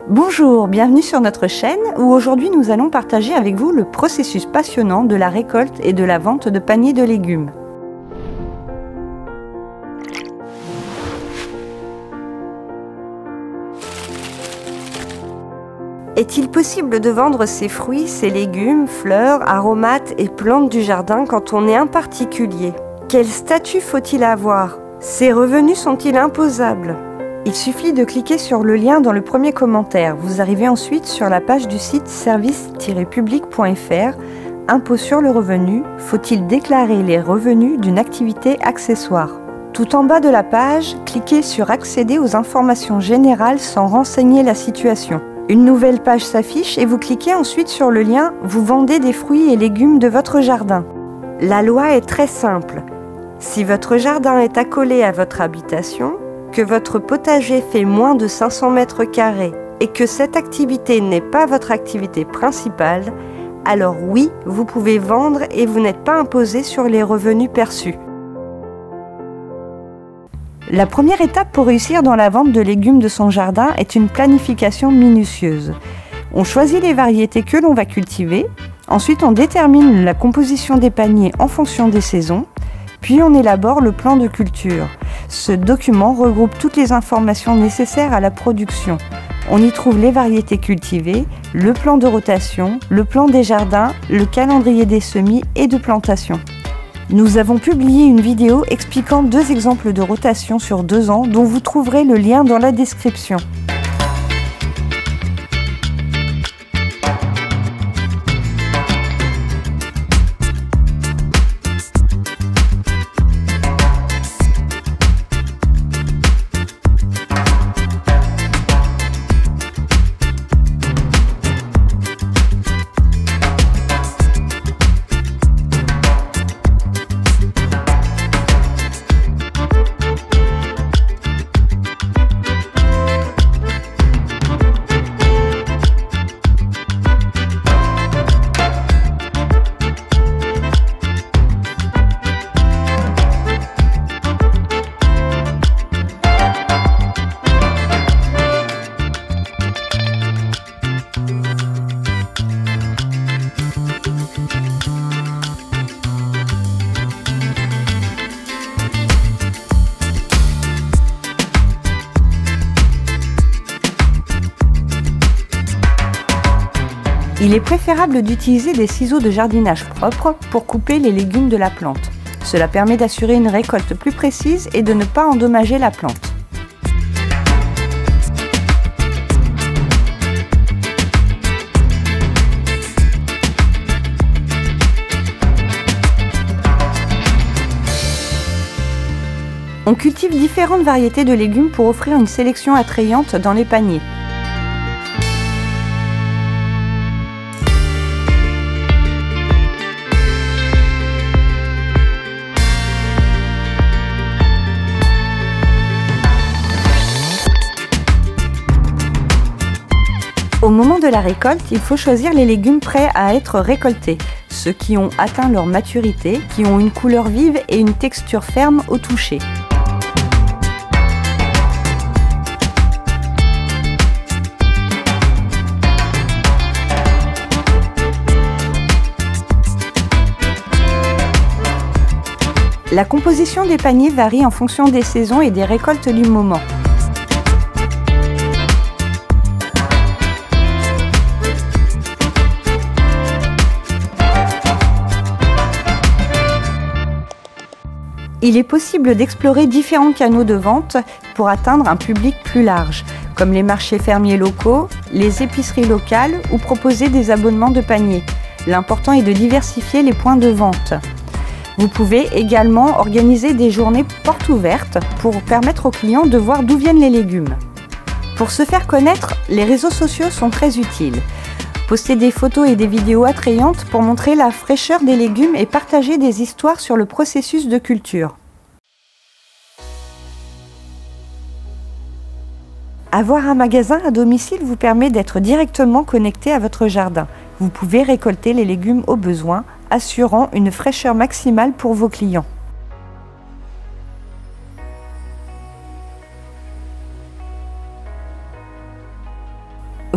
Bonjour, bienvenue sur notre chaîne où aujourd'hui nous allons partager avec vous le processus passionnant de la récolte et de la vente de paniers de légumes. Est-il possible de vendre ses fruits, ses légumes, fleurs, aromates et plantes du jardin quand on est un particulier? Quel statut faut-il avoir? Ses revenus sont-ils imposables? Il suffit de cliquer sur le lien dans le premier commentaire. Vous arrivez ensuite sur la page du site service-public.fr. Impôt sur le revenu, faut-il déclarer les revenus d'une activité accessoire? Tout en bas de la page, cliquez sur accéder aux informations générales sans renseigner la situation. Une nouvelle page s'affiche et vous cliquez ensuite sur le lien « Vous vendez des fruits et légumes de votre jardin ». La loi est très simple. Si votre jardin est accolé à votre habitation, que votre potager fait moins de 500 mètres carrés et que cette activité n'est pas votre activité principale, alors oui, vous pouvez vendre et vous n'êtes pas imposé sur les revenus perçus. La première étape pour réussir dans la vente de légumes de son jardin est une planification minutieuse. On choisit les variétés que l'on va cultiver, ensuite on détermine la composition des paniers en fonction des saisons, puis on élabore le plan de culture. Ce document regroupe toutes les informations nécessaires à la production. On y trouve les variétés cultivées, le plan de rotation, le plan des jardins, le calendrier des semis et de plantation. Nous avons publié une vidéo expliquant 2 exemples de rotation sur 2 ans dont vous trouverez le lien dans la description. Il est préférable d'utiliser des ciseaux de jardinage propres pour couper les légumes de la plante. Cela permet d'assurer une récolte plus précise et de ne pas endommager la plante. On cultive différentes variétés de légumes pour offrir une sélection attrayante dans les paniers. Au moment de la récolte, il faut choisir les légumes prêts à être récoltés, ceux qui ont atteint leur maturité, qui ont une couleur vive et une texture ferme au toucher. La composition des paniers varie en fonction des saisons et des récoltes du moment. Il est possible d'explorer différents canaux de vente pour atteindre un public plus large, comme les marchés fermiers locaux, les épiceries locales ou proposer des abonnements de paniers. L'important est de diversifier les points de vente. Vous pouvez également organiser des journées portes ouvertes pour permettre aux clients de voir d'où viennent les légumes. Pour se faire connaître, les réseaux sociaux sont très utiles. Postez des photos et des vidéos attrayantes pour montrer la fraîcheur des légumes et partager des histoires sur le processus de culture. Avoir un magasin à domicile vous permet d'être directement connecté à votre jardin. Vous pouvez récolter les légumes au besoin, assurant une fraîcheur maximale pour vos clients.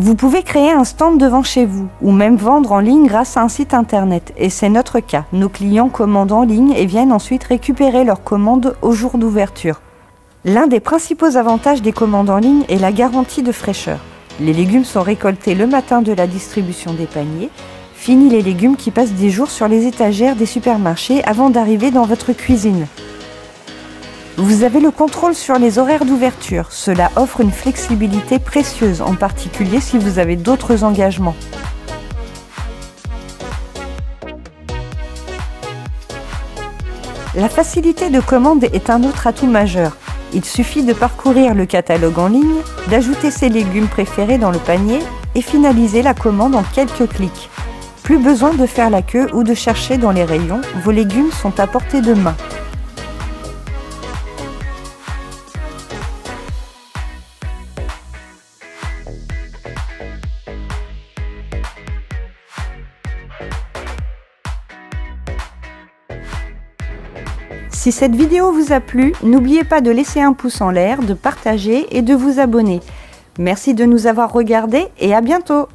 Vous pouvez créer un stand devant chez vous ou même vendre en ligne grâce à un site internet. Et c'est notre cas. Nos clients commandent en ligne et viennent ensuite récupérer leurs commandes au jour d'ouverture. L'un des principaux avantages des commandes en ligne est la garantie de fraîcheur. Les légumes sont récoltés le matin de la distribution des paniers. Fini les légumes qui passent des jours sur les étagères des supermarchés avant d'arriver dans votre cuisine. Vous avez le contrôle sur les horaires d'ouverture. Cela offre une flexibilité précieuse, en particulier si vous avez d'autres engagements. La facilité de commande est un autre atout majeur. Il suffit de parcourir le catalogue en ligne, d'ajouter ses légumes préférés dans le panier et finaliser la commande en quelques clics. Plus besoin de faire la queue ou de chercher dans les rayons, vos légumes sont à portée de main. Si cette vidéo vous a plu, n'oubliez pas de laisser un pouce en l'air, de partager et de vous abonner. Merci de nous avoir regardés et à bientôt!